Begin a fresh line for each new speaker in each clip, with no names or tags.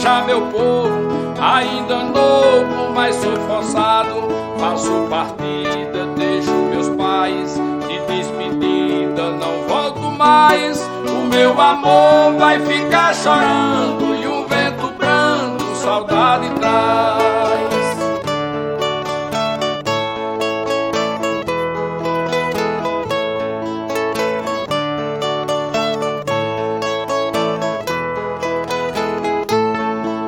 deixar meu povo ainda novo, mas sou forçado. Faço partida, deixo meus pais, de despedida não volto mais. O meu amor vai ficar chorando e um vento brando saudade traz.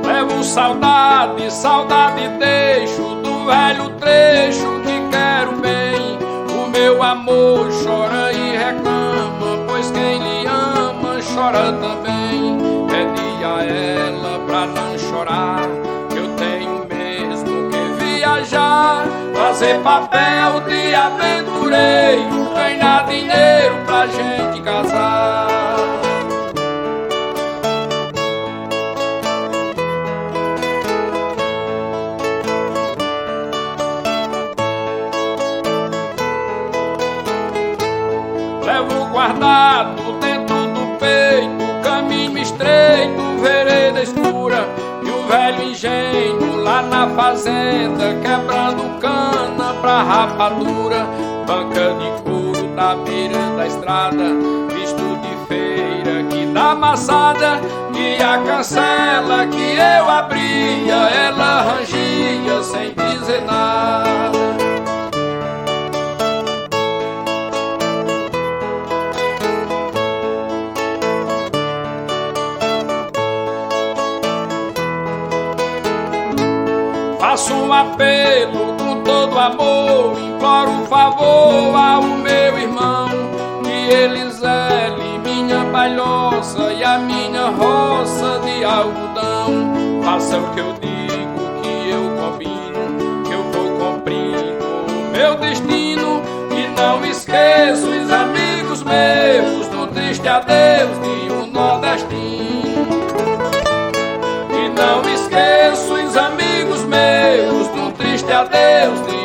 Levo saudade, saudade deixo do velho trecho que quero bem. O meu amor chora e reclama, pois quem lhe ama chora também. Pede a ela pra não chorar, eu tenho mesmo que viajar, fazer papel de aventureiro, ganhar dinheiro pra gente casar. Levo guardado dentro do peito, caminho estreito, vereda escura, e o velho engenho lá na fazenda, quebrando cana pra rapadura. Banca de couro da beira da estrada, visto de feira que dá amassada, e a cancela que eu abria, ela rangia sem dizer nada. Faço um apelo com todo amor, imploro um favor ao meu irmão, que ele zele minha palhoça e a minha roça de algodão. Faça o que eu digo, que eu combino, que eu vou cumprindo o meu destino, e não esqueço os amigos meus do triste adeus de um nordestino. E não esqueço os amigos meus do triste adeus de